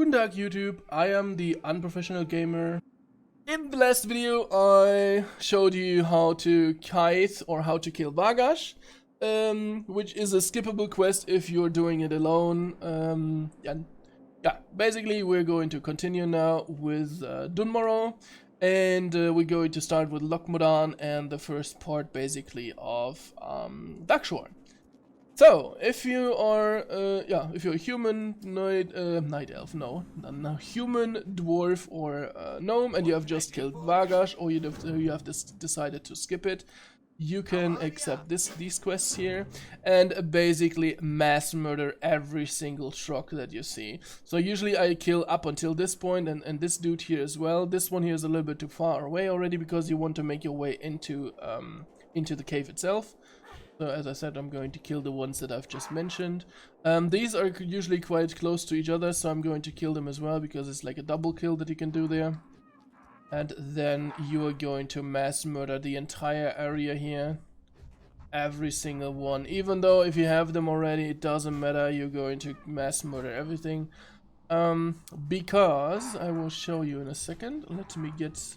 Guten Tag YouTube, I am the Unprofessional Gamer. In the last video I showed you how to kite or how to kill Vagash, which is a skippable quest if you're doing it alone. Yeah, basically we're going to continue now with Dunmorrow, and we're going to start with Lokmodan and the first part basically of Darkshore. So, if you are, if you're a human, night elf, no, human, dwarf, or gnome, and you have just killed Vagash, or you have decided to skip it, you can accept these quests here, and basically mass murder every single truck that you see. So usually I kill up until this point, and this dude here as well. This one here is a little bit too far away already, because you want to make your way into the cave itself. So as I said, I'm going to kill the ones that I've just mentioned. These are usually quite close to each other, so I'm going to kill them as well, because it's like a double kill that you can do there. And then you are going to mass murder the entire area here. Every single one. Even though if you have them already, it doesn't matter, you're going to mass murder everything. Because, I will show you in a second. Let me get...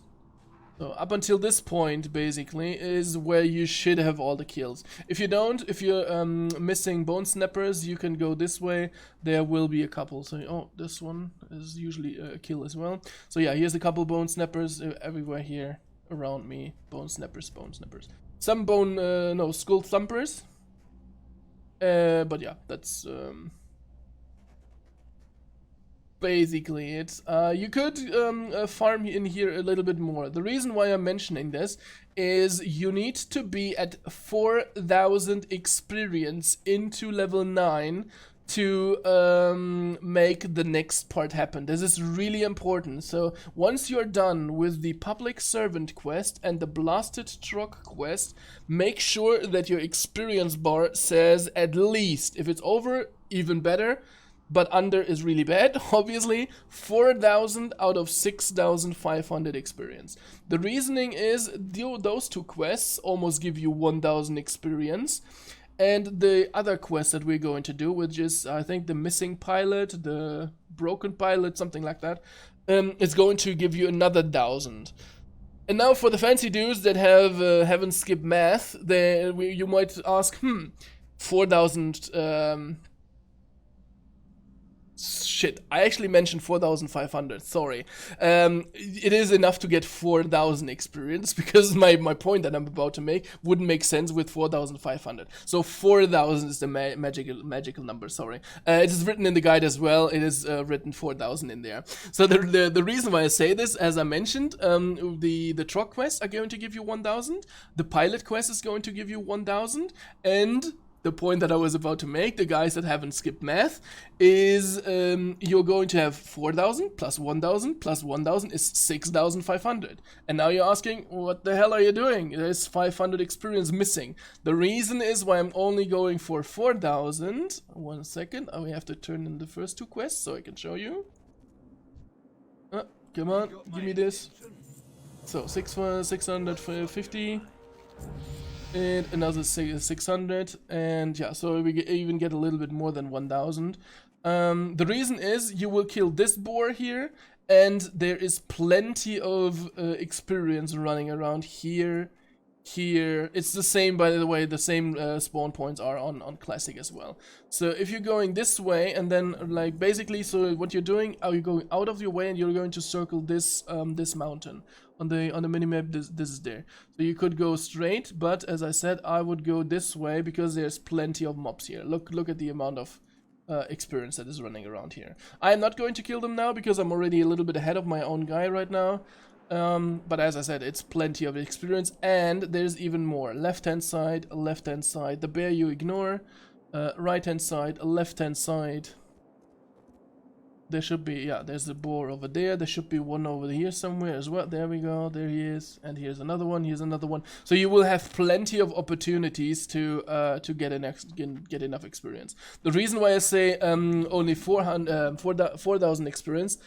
So up until this point, basically, is where you should have all the kills. If you don't, if you're missing bone snappers, you can go this way. There will be a couple. So, oh, this one is usually a kill as well. So yeah, here's a couple bone snappers everywhere here around me. Bone snappers, bone snappers. Some skull thumpers. But yeah, that's... basically it. You could farm in here a little bit more. The reason why I'm mentioning this is you need to be at 4,000 experience into level 9 to make the next part happen. This is really important. So once you're done with the public servant quest and the blasted truck quest, make sure that your experience bar says at least, if it's over, even better, but under is really bad, obviously, 4,000 out of 6,500 experience. The reasoning is those two quests almost give you 1,000 experience, and the other quest that we're going to do, which is, I think, the missing pilot, the broken pilot, something like that, is going to give you another 1,000. And now for the fancy dudes that haven't skipped math, you might ask, 4,000... Shit, I actually mentioned 4,500, sorry. It is enough to get 4,000 experience, because my point that I'm about to make wouldn't make sense with 4,500. So 4,000 is the magical number, sorry. It is written in the guide as well, it is written 4,000 in there. So the reason why I say this, as I mentioned, the truck quests are going to give you 1,000, the pilot quest is going to give you 1,000, and... the point that I was about to make, the guys that haven't skipped math, is you're going to have 4,000 plus 1,000 plus 1,000 is 6,500. And now you're asking, what the hell are you doing? There's 500 experience missing. The reason is why I'm only going for 4,000. 1 second, we have to turn in the first two quests so I can show you. Come on, give me this. So, 650. And another 600, and yeah, so we even get a little bit more than 1,000. The reason is you will kill this boar here, and there is plenty of experience running around here. It's the same, by the way, the same spawn points are on classic as well. So if you're going this way, and then like basically, so what you're doing, are you going out of your way and you're going to circle this this mountain on the minimap. This is there. So you could go straight, but as I said, I would go this way because there's plenty of mobs here. Look at the amount of experience that is running around here. I am not going to kill them now because I'm already a little bit ahead of my own guy right now. But as I said, it's plenty of experience, and there's even more. Left-hand side, the bear you ignore, right-hand side, left-hand side. There should be, yeah, there's the boar over there. There should be one over here somewhere as well. There we go, there he is. And here's another one, here's another one. So you will have plenty of opportunities to get enough experience. The reason why I say only 4,000 experience,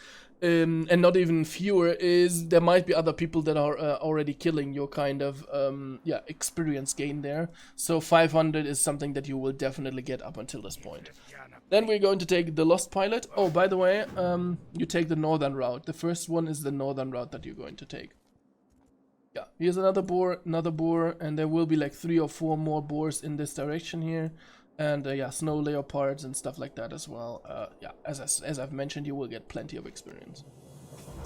and not even fewer, is there might be other people that are already killing your kind of experience gain there. So 500 is something that you will definitely get up until this point. Then we're going to take the Lost Pilot. Oh, by the way, you take the northern route. The first one is the northern route that you're going to take. Yeah, here's another boar, and there will be like 3 or 4 more boars in this direction here. And yeah, snow leopards and stuff like that as well. Yeah, as I've mentioned, you will get plenty of experience.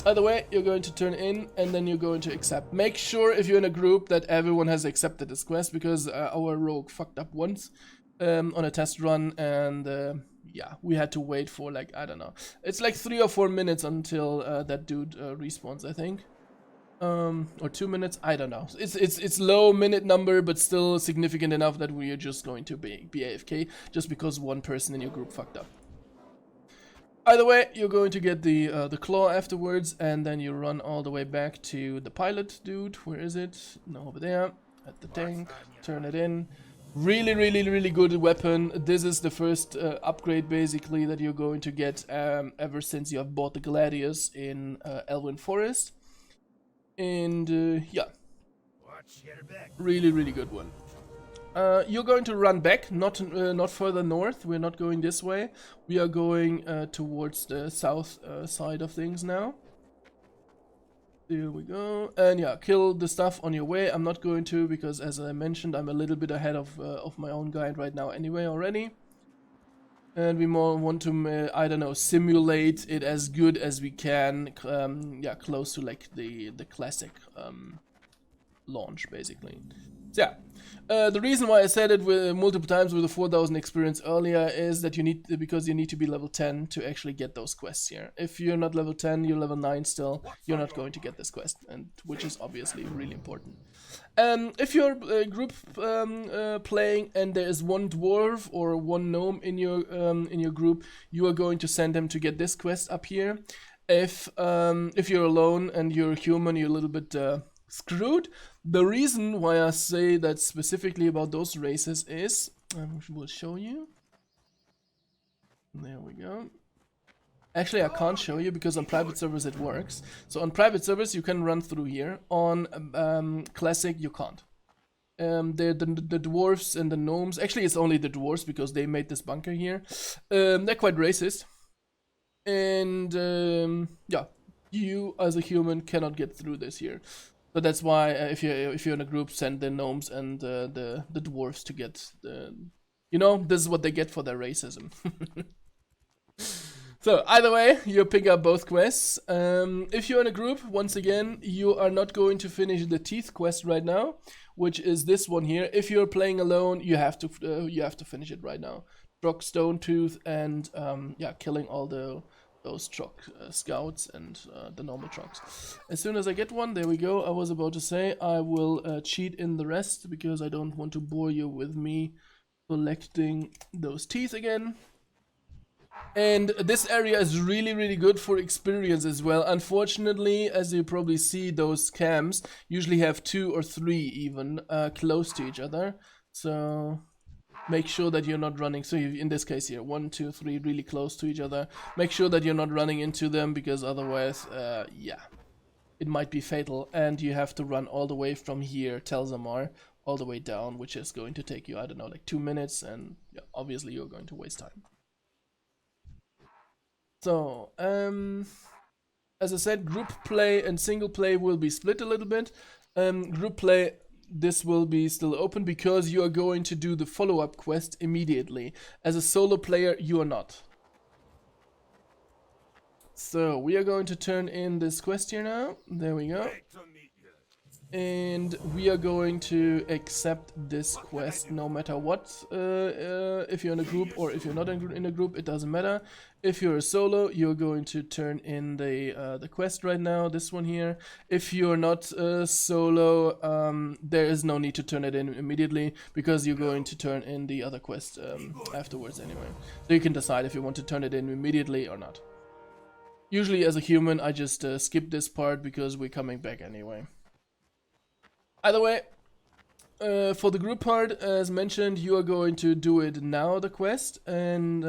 Either way, you're going to turn in and then you're going to accept. Make sure if you're in a group that everyone has accepted this quest, because our rogue fucked up once on a test run, and yeah, we had to wait for like, I don't know, it's like 3 or 4 minutes until that dude respawns, I think. Or 2 minutes, I don't know. It's low minute number, but still significant enough that we are just going to be AFK just because one person in your group fucked up. Either way, you're going to get the claw afterwards, and then you run all the way back to the pilot dude. Where is it? No, over there at the tank. Turn it in. Really good weapon. This is the first upgrade basically that you're going to get ever since you have bought the Gladius in Elwyn Forest. And yeah, really good one. You're going to run back, not further north. We're not going this way. We are going towards the south side of things now. There we go. And yeah, kill the stuff on your way. I'm not going to, because as I mentioned, I'm a little bit ahead of my own guide right now anyway already. And we more want to, I don't know, simulate it as good as we can. Yeah, close to like the classic launch basically. So yeah. The reason why I said it multiple times with the 4,000 experience earlier is that you need to be level 10 to actually get those quests here. If you're not level 10, you're level 9 still, you're not going to get this quest, and which is obviously really important. If you're group playing and there is one dwarf or one gnome in your group, you are going to send them to get this quest up here. If you're alone and you're human, you're a little bit screwed. The reason why I say that specifically about those races is, I will show you. There we go. Actually, I can't show you because on private servers it works. So on private servers you can run through here. On classic you can't. The dwarves and the gnomes, actually it's only the dwarves because they made this bunker here. They're quite racist. And yeah, you as a human cannot get through this here. So that's why if you're in a group, send the gnomes and the dwarves to get the, you know, this is what they get for their racism. So either way, you pick up both quests. If you're in a group, once again, you are not going to finish the teeth quest right now, which is this one here. If you're playing alone, you have to finish it right now. Troc Stone Tooth and yeah, killing all those Troc scouts and the normal Trocs. As soon as I get one, there we go. I was about to say I will cheat in the rest because I don't want to bore you with me collecting those teeth again. And this area is really good for experience as well. Unfortunately, as you probably see, those camps usually have 2 or 3 even close to each other. So make sure that you're not running. So in this case here, 1, 2, 3 really close to each other. Make sure that you're not running into them, because otherwise, yeah, it might be fatal. And you have to run all the way from here, Telzamar, all the way down, which is going to take you, I don't know, like 2 minutes. And yeah, obviously you're going to waste time. So, as I said, group play and single play will be split a little bit. Group play, this will be still open because you are going to do the follow-up quest immediately. As a solo player, you are not. So, we are going to turn in this quest here now. There we go. And we are going to accept this quest no matter what. If you're in a group or if you're not in a group, it doesn't matter. If you're a solo, you're going to turn in the quest right now, this one here. If you're not solo, there is no need to turn it in immediately because you're going to turn in the other quest afterwards anyway. So you can decide if you want to turn it in immediately or not. Usually as a human, I just skip this part because we're coming back anyway. Either way, for the group part, as mentioned, you are going to do it now, the quest, and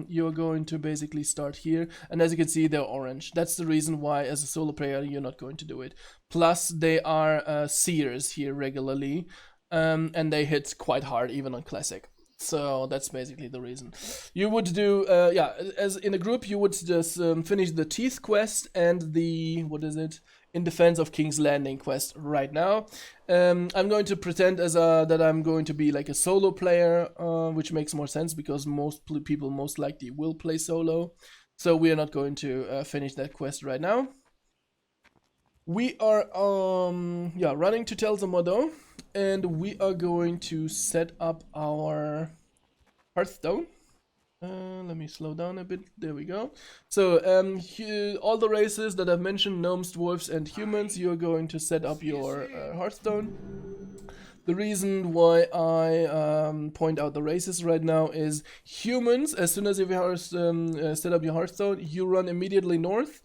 you're going to basically start here. And as you can see, they're orange. That's the reason why, as a solo player, you're not going to do it. Plus, they are seers here regularly, and they hit quite hard, even on Classic. So that's basically the reason. You would do, yeah, as in a group, you would just finish the Teeth quest and the, what is it? In Defense of King's Landing quest right now. I'm going to pretend as that I'm going to be like a solo player, which makes more sense because most people most likely will play solo. So we are not going to finish that quest right now. We are yeah, running to Tel Zamordo, and we are going to set up our Hearthstone. Let me slow down a bit. There we go. So all the races that I've mentioned, gnomes, dwarves, and humans, you're going to set up your Hearthstone. The reason why I point out the races right now is humans. As soon as you set up your Hearthstone, you run immediately north.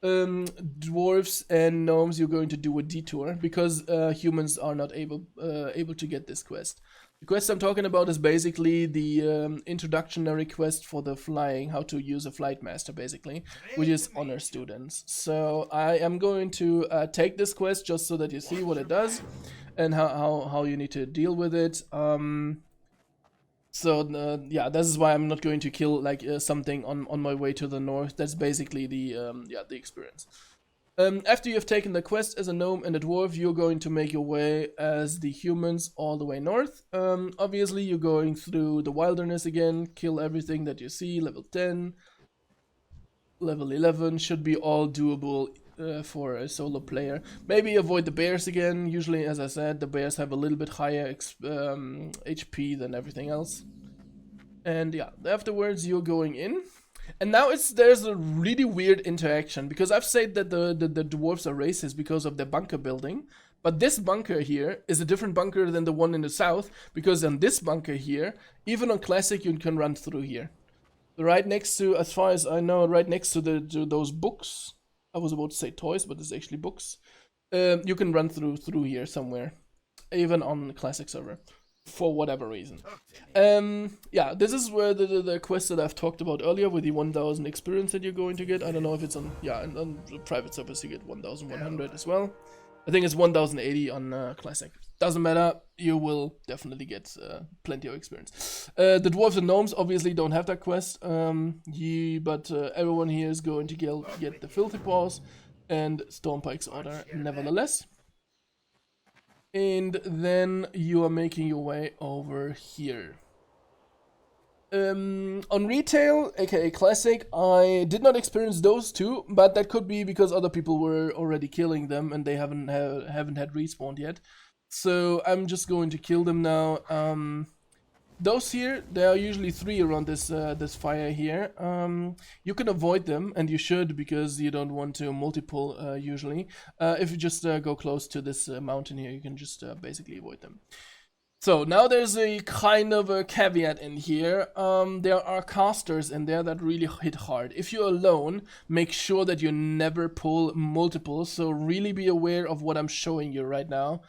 Dwarves and gnomes, you're going to do a detour because humans are not able to get this quest. The quest I'm talking about is basically the introductory quest for the flying, how to use a flight master, basically, which is honor students. So I am going to take this quest just so that you see what it does and how you need to deal with it. So yeah, this is why I'm not going to kill like something on my way to the north. That's basically the yeah, the experience. After you have taken the quest as a gnome and a dwarf, you're going to make your way as the humans all the way north. Obviously, you're going through the wilderness again, kill everything that you see. Level 10, level 11 should be all doable for a solo player. Maybe avoid the bears again. Usually, as I said, the bears have a little bit higher HP than everything else. And yeah, afterwards you're going in. And now there's a really weird interaction, because I've said that the dwarves are racist because of their bunker building. But this bunker here is a different bunker than the one in the south, because on this bunker here, even on classic, you can run through here. Right next to, as far as I know, right next to those books. I was about to say toys, but it's actually books. You can run through here somewhere, even on the classic server, for whatever reason. Yeah, this is where the quest that I've talked about earlier with the 1000 experience that you're going to get. I don't know if it's on, yeah, on private servers you get 1100 as well. I think it's 1080 on classic. Doesn't matter, you will definitely get plenty of experience. The dwarves and gnomes obviously don't have that quest, but everyone here is going to get the filthy paws and Stormpike's order nevertheless. And then you are making your way over here. On retail, aka classic, I did not experience those two, but that could be because other people were already killing them and they haven't had respawned yet. So I'm just going to kill them now. Those here, there are usually 3 around this fire here. You can avoid them, and you should, because you don't want to multiple usually. If you just go close to this mountain here, you can just basically avoid them. So now there's a kind of a caveat in here. There are casters in there that really hit hard. If you're alone, make sure that you never pull multiple. So really be aware of what I'm showing you right now.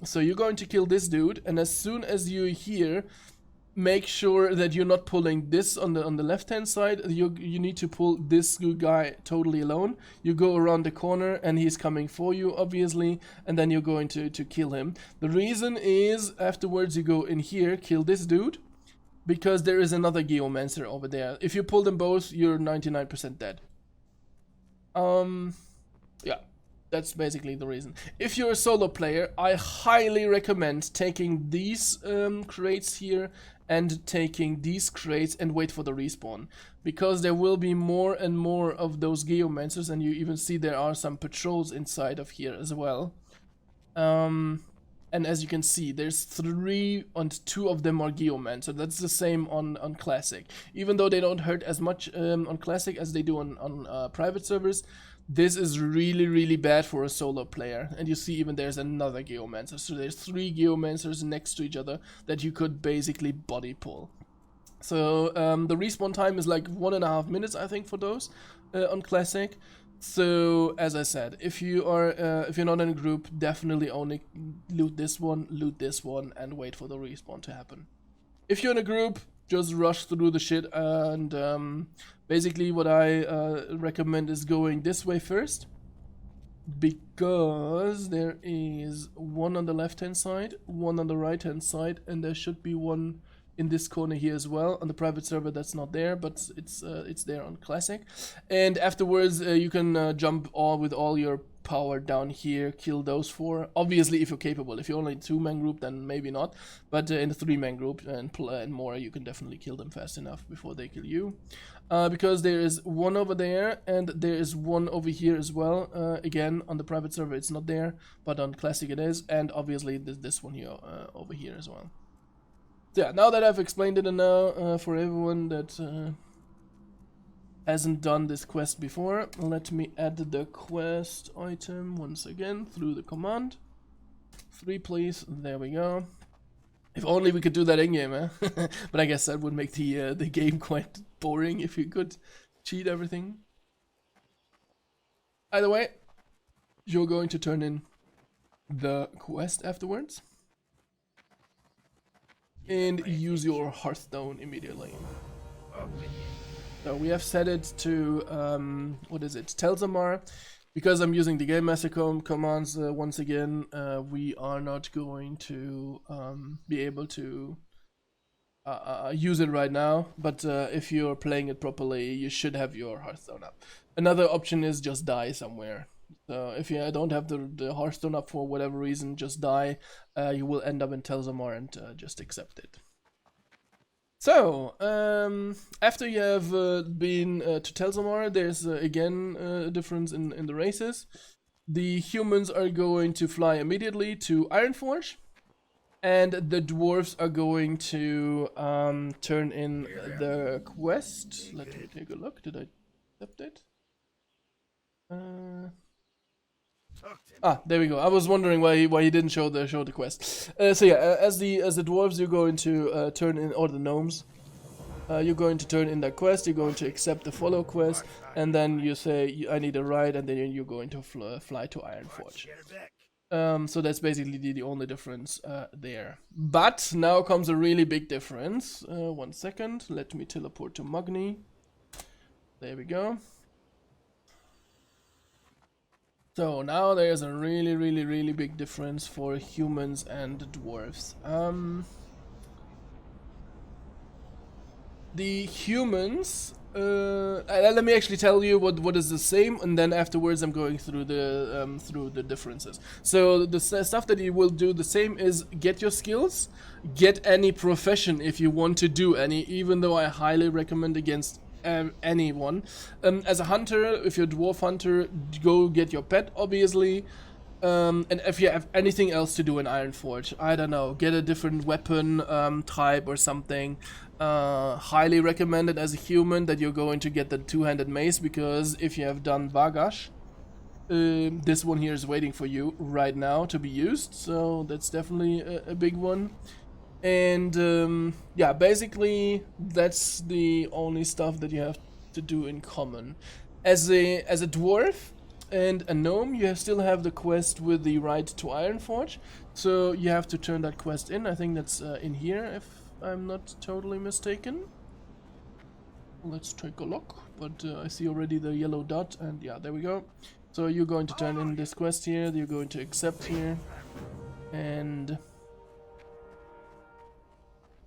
So you're going to kill this dude, and as soon as you're here, make sure that you're not pulling this on the left hand side. You need to pull this guy totally alone. You go around the corner and he's coming for you, obviously, and then you're going to kill him. The reason is afterwards you go in here, kill this dude, because there is another Geomancer over there. If you pull them both, you're 99% dead. Yeah. That's basically the reason. If you're a solo player, I highly recommend taking these crates here and taking these crates and wait for the respawn. Because there will be more and more of those Geomancers, and you even see there are some patrols inside of here as well. And as you can see, there's 3 and 2 of them are Geomancer. That's the same on Classic. Even though they don't hurt as much on Classic as they do on private servers, this is really, really bad for a solo player. And you see even there's another Geomancer. So there's 3 Geomancers next to each other that you could basically body pull. So the respawn time is like 1.5 minutes, I think, for those on Classic. So as I said, if you're not in a group, definitely only loot this one, and wait for the respawn to happen. If you're in a group, just rush through the shit, and basically what I recommend is going this way first, because there is one on the left hand side, one on the right hand side, and there should be one in this corner here as well. On the private server that's not there, but it's there on classic. And afterwards you can jump all with all your power down here, kill those 4. Obviously if you're capable. If you're only a 2-man group then maybe not, but in a 3-man group and more you can definitely kill them fast enough before they kill you. Because there is one over there and there is one over here as well. Again, on the private server it's not there, but on classic it is, and obviously this one here over here as well. So yeah, now that I've explained it enough for everyone that hasn't done this quest before, let me add the quest item once again through the command. 3 please, there we go. If only we could do that in-game, eh? But I guess that would make the game quite boring if you could cheat everything. Either way, you're going to turn in the quest afterwards. And use your Hearthstone immediately. So we have set it to, what is it, Telzamar. Because I'm using the Game Master commands once again, we are not going to be able to use it right now. But if you're playing it properly, you should have your Hearthstone up. Another option is just die somewhere. So if you don't have the Hearthstone up for whatever reason, just die. You will end up in Telzamar and just accept it. So, after you have been to Telzamar, there's again a difference in the races. The humans are going to fly immediately to Ironforge, and the dwarves are going to turn in the quest. Let me take a look. Did I accept it? There we go. I was wondering why he didn't show the quest. So yeah, as the dwarves, you're going to turn in, or the gnomes, you're going to turn in that quest. You're going to accept the follow quest, and then you say I need a ride, and then you're going to fly to Ironforge. So that's basically the only difference there. But now comes a really big difference. 1 second. Let me teleport to Magni. There we go. So now there's a really big difference for humans and dwarves. The humans, let me actually tell you what is the same, and then afterwards I'm going through the differences. So the stuff that you will do the same is get your skills, get any profession if you want to do any, even though I highly recommend against anyone. As a hunter, if you're a dwarf hunter, go get your pet, obviously. And if you have anything else to do in Ironforge, I don't know, get a different weapon type or something. Highly recommended as a human that you're going to get the 2-handed mace, because if you have done Vagash, this one here is waiting for you right now to be used, so that's definitely a big one. And yeah, basically that's the only stuff that you have to do in common. As a dwarf and a gnome, you still have the quest with the ride to Ironforge, so you have to turn that quest in. I think that's in here, if I'm not totally mistaken. Let's take a look, but I see already the yellow dot, and yeah, there we go. So you're going to turn in this quest here, you're going to accept here, and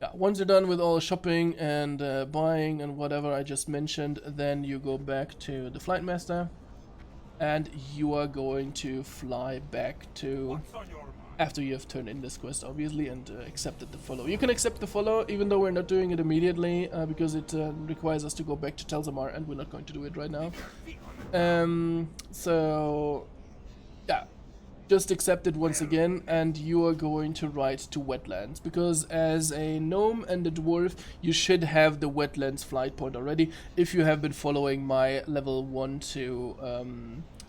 yeah, once you're done with all the shopping and buying and whatever I just mentioned, then you go back to the Flight Master, and you are going to fly back to, after you have turned in this quest obviously and accepted the follow. You can accept the follow even though we're not doing it immediately, because it requires us to go back to Telzamar, and we're not going to do it right now. So yeah, just accept it once again, and you are going to ride to wetlands, because as a gnome and a dwarf you should have the wetlands flight point already if you have been following my level 1 to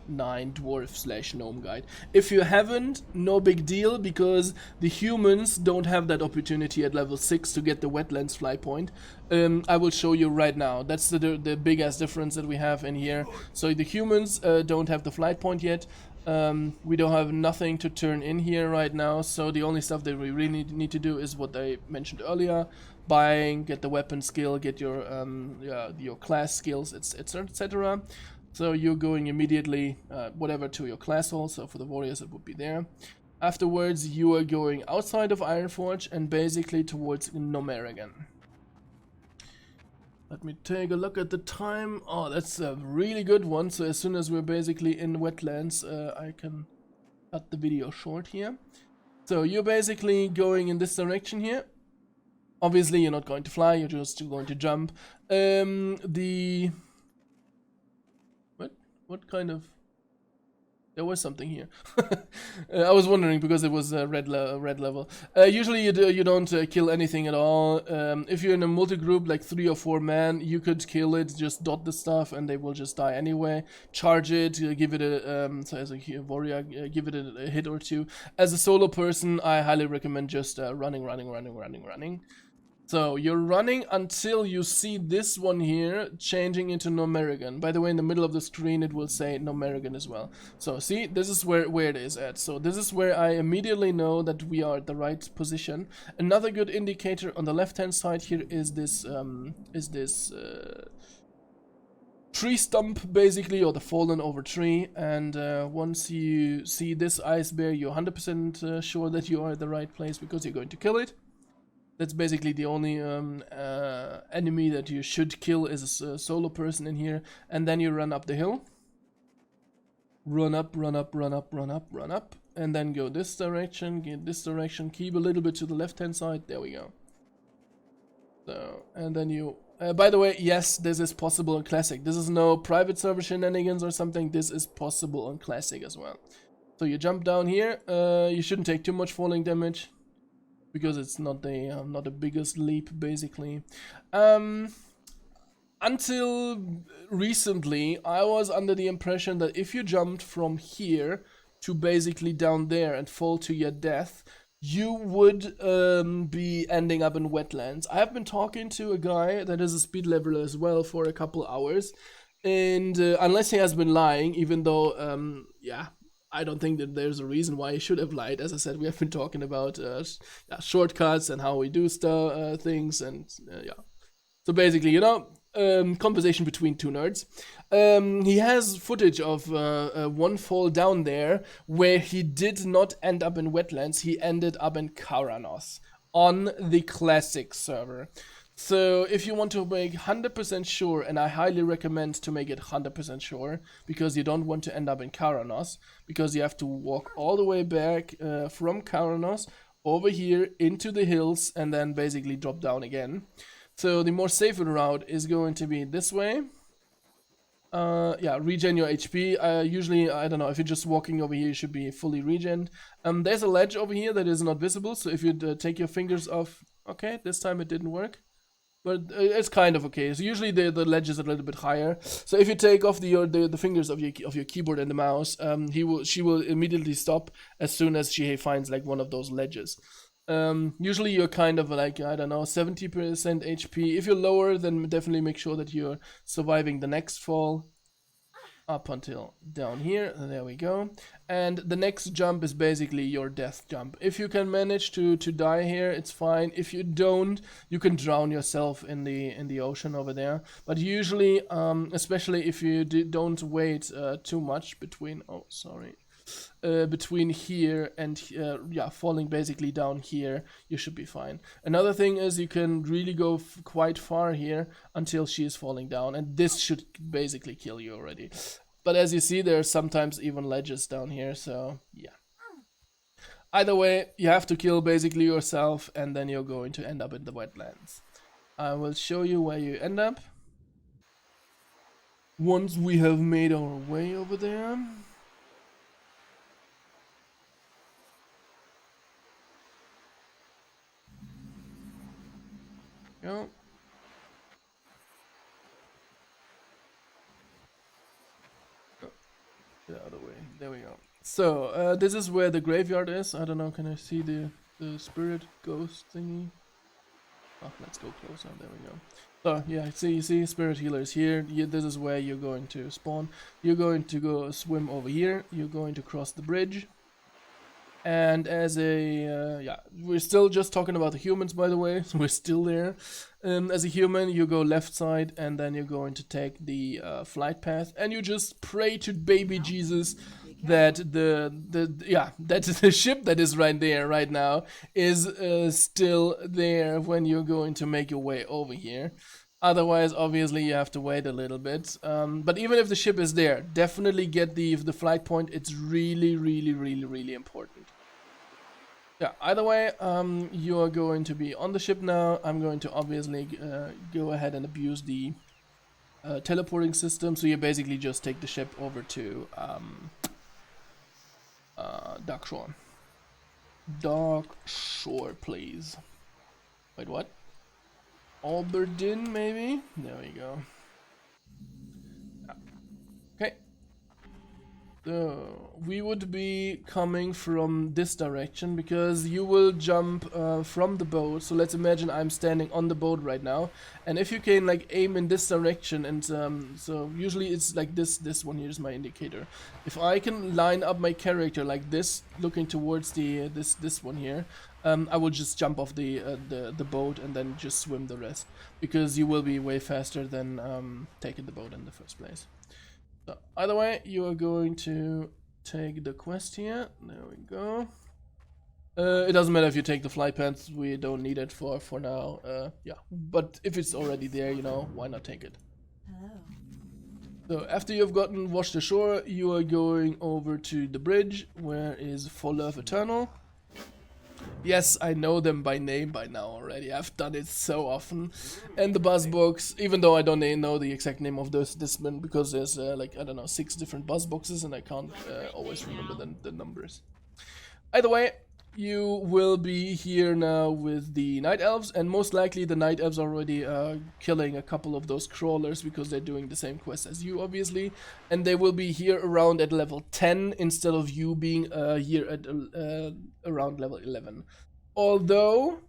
9 dwarf / gnome guide. If you haven't, no big deal, because the humans don't have that opportunity at level 6 to get the wetlands flight point. I will show you right now. That's the biggest difference that we have in here. So the humans don't have the flight point yet. We don't have nothing to turn in here right now, so the only stuff that we really need to do is what I mentioned earlier: buying, get the weapon skill, get your class skills, etc. So you're going immediately whatever to your class hall. So for the warriors it would be there. Afterwards, you are going outside of Ironforge and basically towards Nomerigan. Let me take a look at the time. Oh, that's a really good one. So as soon as we're basically in wetlands, I can cut the video short here. So you're basically going in this direction here. Obviously, you're not going to fly, you're just going to jump. What kind of... There was something here. I was wondering because it was red level. Usually you don't kill anything at all. If you're in a multi-group, like 3 or 4 men, you could kill it, just dot the stuff and they will just die anyway. Charge it, give it a, so as a warrior, give it a hit or 2. As a solo person, I highly recommend just running. So you're running until you see this one here changing into Nomerigan. By the way, in the middle of the screen it will say Nomerigan as well. So see, this is where it is at. So this is where I immediately know that we are at the right position. Another good indicator on the left hand side here is this tree stump basically, or the fallen over tree. And once you see this ice bear, you're 100% sure that you are at the right place because you're going to kill it. That's basically the only enemy that you should kill as a solo person in here. And then you run up the hill. Run up. And then go this direction, get this direction. Keep a little bit to the left-hand side. There we go. So, and then you... by the way, yes, this is possible in Classic. This is no private server shenanigans or something. This is possible on Classic as well. So you jump down here. You shouldn't take too much falling damage, because it's not the biggest leap basically. Until recently, I was under the impression that if you jumped from here to basically down there and fall to your death, you would be ending up in wetlands. I have been talking to a guy that is a speed leveler as well for a couple hours, and unless he has been lying, even though yeah, I don't think that there's a reason why he should have lied. As I said, we have been talking about shortcuts and how we do things, and yeah. So basically, you know, conversation between two nerds. He has footage of one fall down there where he did not end up in wetlands. He ended up in Karanos on the Classic server. So if you want to make 100% sure, and I highly recommend to make it 100% sure, because you don't want to end up in Karanos, because you have to walk all the way back from Karanos over here into the hills and then basically drop down again. So the more safer route is going to be this way. Yeah, regen your HP. Usually, I don't know, if you're just walking over here, you should be fully regened. There's a ledge over here that is not visible, so if you take your fingers off... Okay, this time it didn't work. But it's kind of okay. So usually the ledge is a little bit higher. So if you take off the fingers of your keyboard and the mouse, she will immediately stop as soon as she finds like one of those ledges. Usually you're kind of like, I don't know, 70% HP. If you're lower, then definitely make sure that you're surviving the next fall. Up until down here, there we go. And the next jump is basically your death jump. If you can manage to die here, it's fine. If you don't, you can drown yourself in the ocean over there. But usually, especially if you don't wait too much between, between here and yeah, falling basically down here, you should be fine. Another thing is you can really go quite far here until she is falling down, and this should basically kill you already. But as you see, there are sometimes even ledges down here, so yeah. Either way, you have to kill basically yourself, and then you're going to end up in the wetlands. I will show you where you end up once we have made our way over there. Go. Get out of the way. There we go. So this is where the graveyard is. I don't know. Can I see the spirit ghost thingy? Oh, let's go closer. There we go. So yeah, you see, spirit healer is here. This is where you're going to spawn. You're going to go swim over here. You're going to cross the bridge. And as a, yeah, we're still just talking about the humans, by the way, so we're still there. As a human, you go left side, and then you're going to take the flight path, and you just pray to baby Jesus that that the ship that is right there right now is still there when you're going to make your way over here. Otherwise, obviously, you have to wait a little bit. But even if the ship is there, definitely get the flight point. It's really, really, really, really important. Yeah, either way, you're going to be on the ship now. I'm going to obviously go ahead and abuse the teleporting system. So you basically just take the ship over to darkshore. Darkshore, please. Wait, what? Alberdin, maybe? There we go. Okay. So, we would be coming from this direction because you will jump from the boat. So let's imagine I'm standing on the boat right now. And if you can like aim in this direction and so usually it's like this one here is my indicator. If I can line up my character like this, looking towards the this one here, I will just jump off the boat and then just swim the rest. Because you will be way faster than taking the boat in the first place. So, either way, you are going to take the quest here. There we go. It doesn't matter if you take the flight path. We don't need it for now. Yeah, but if it's already there, you know, why not take it? Hello. So after you've washed ashore, you are going over to the bridge, where is For Love Eternal. Yes, I know them by name by now already. I've done it so often. And the buzz box, even though I don't know the exact name of this one, because there's like, I don't know, 6 different buzz boxes and I can't always remember the numbers. Either way, you will be here now with the Night Elves, and most likely the Night Elves are already killing a couple of those crawlers because they're doing the same quest as you, obviously. And they will be here around at level 10 instead of you being here at around level 11. Although,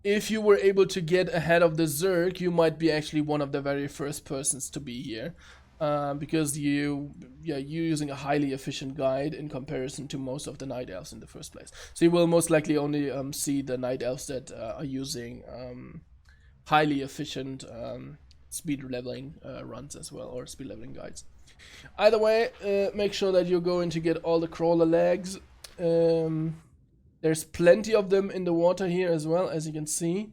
if you were able to get ahead of the Zerg, you might be actually one of the very first persons to be here. Because you're using a highly efficient guide in comparison to most of the Night Elves in the first place. So you will most likely only see the Night Elves that are using highly efficient speed leveling runs as well, or speed leveling guides. Either way, make sure that you're going to get all the crawler legs. There's plenty of them in the water here as well, as you can see.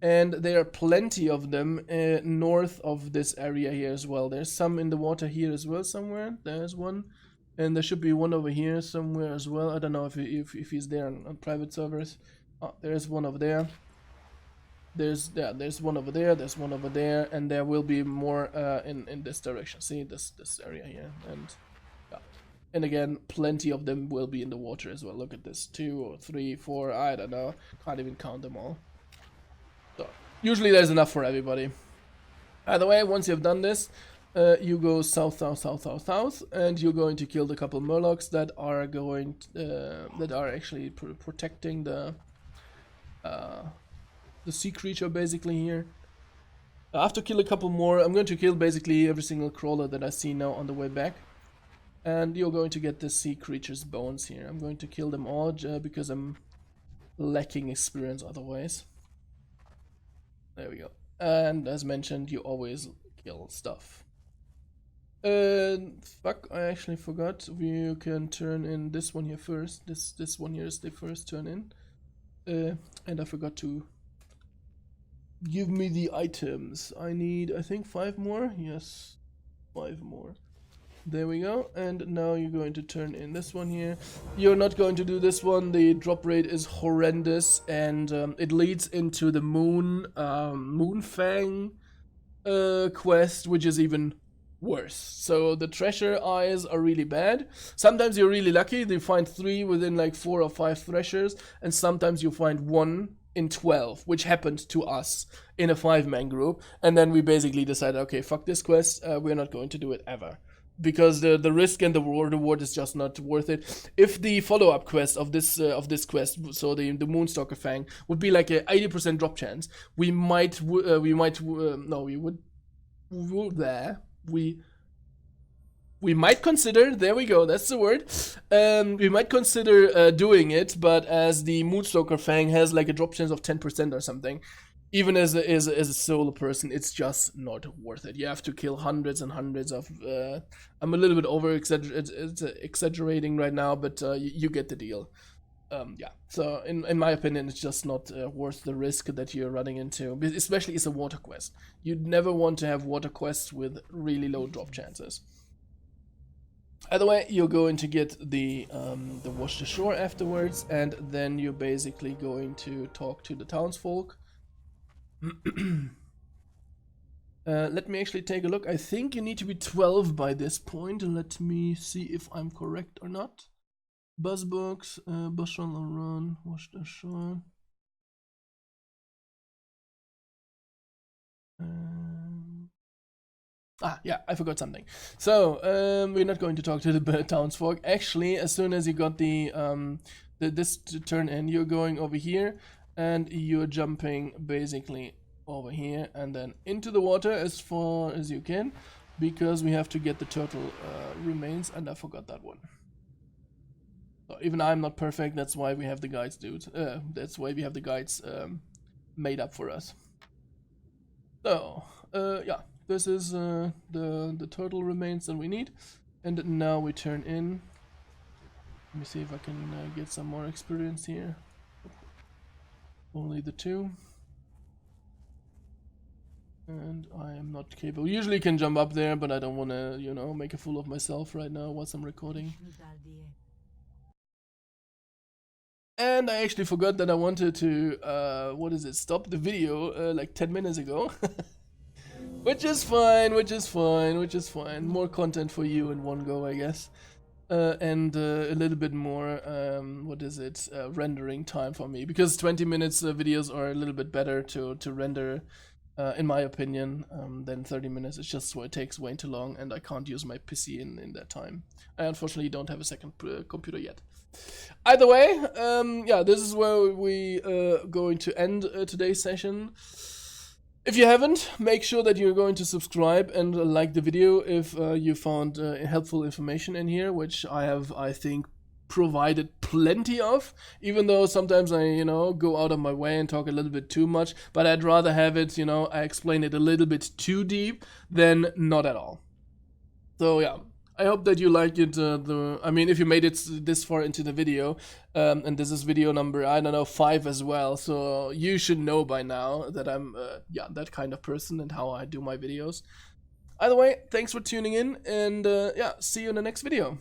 And there are plenty of them north of this area here as well. There's some in the water here as well somewhere. There's one. And there should be one over here somewhere as well. I don't know if he's there on private servers. Oh, there's one over there. There's one over there. There's one over there. And there will be more in this direction. See this area here. And yeah. And again, plenty of them will be in the water as well. Look at this. 2 or 3, 4. I don't know. Can't even count them all. So, usually there's enough for everybody. Either way, once you've done this, you go south, and you're going to kill the couple Murlocs that are going that are actually protecting the sea creature basically here. After kill a couple more, I'm going to kill basically every single crawler that I see now on the way back. And you're going to get the sea creature's bones here. I'm going to kill them all because I'm lacking experience otherwise. There we go. And as mentioned, you always kill stuff. Fuck, I actually forgot. You can turn in this one here first. This one here is the first turn in. And I forgot to give me the items. I need, I think, 5 more. Yes, 5 more. There we go. And now you're going to turn in this one here. You're not going to do this one. The drop rate is horrendous, and it leads into the Moonfang quest, which is even worse. So the treasure eyes are really bad. Sometimes you're really lucky. You find 3 within like 4 or 5 treasures, and sometimes you find 1 in 12, which happened to us in a 5-man group. And then we basically decided, okay, fuck this quest. We're not going to do it ever. Because the risk and the reward is just not worth it. If the follow-up quest of this quest, so the Moonstalker Fang, would be like a 80% drop chance, we might consider. There we go. That's the word. We might consider doing it, but as the Moonstalker Fang has like a drop chance of 10% or something, even as a solo person, it's just not worth it. You have to kill hundreds and hundreds of. I'm a little bit over exaggerating right now, but you get the deal. Yeah. So in my opinion, it's just not worth the risk that you're running into, especially it's a water quest. You'd never want to have water quests with really low drop chances. Either way, you're going to get the wash the shore afterwards, and then you're basically going to talk to the townsfolk. Let me actually take a look. I think you need to be 12 by this point. Let me see if I'm correct or not. Buzzbox, bus run or run, wash the shore. Yeah, I forgot something. So, we're not going to talk to the townsfolk. Actually, as soon as you got this to turn in, you're going over here, and you're jumping basically over here, and then into the water as far as you can, because we have to get the turtle remains, and I forgot that one. So even I'm not perfect, that's why we have the guides, dude. That's why we have the guides made up for us. So, yeah. This is the turtle remains that we need, and now we turn in. Let me see if I can get some more experience here. Only the 2, and I am not capable. Usually can jump up there, but I don't want to, you know, make a fool of myself right now whilst I'm recording. And I actually forgot that I wanted to stop the video like 10 minutes ago. Which is fine, which is fine, which is fine. More content for you in one go, I guess. And a little bit more, rendering time for me. Because 20 minutes videos are a little bit better to render, in my opinion, than 30 minutes. It's just it takes way too long, and I can't use my PC in that time. I unfortunately don't have a second computer yet. Either way, yeah, this is where we going to end today's session. If you haven't, make sure that you're going to subscribe and like the video if you found helpful information in here, which I have, I think, provided plenty of, even though sometimes I, you know, go out of my way and talk a little bit too much, but I'd rather have it, you know, I explain it a little bit too deep than not at all. So yeah, I hope that you like it. I mean, if you made it this far into the video, and this is video number, I don't know, 5 as well. So you should know by now that I'm, yeah, that kind of person and how I do my videos. Either way, thanks for tuning in, and yeah, see you in the next video.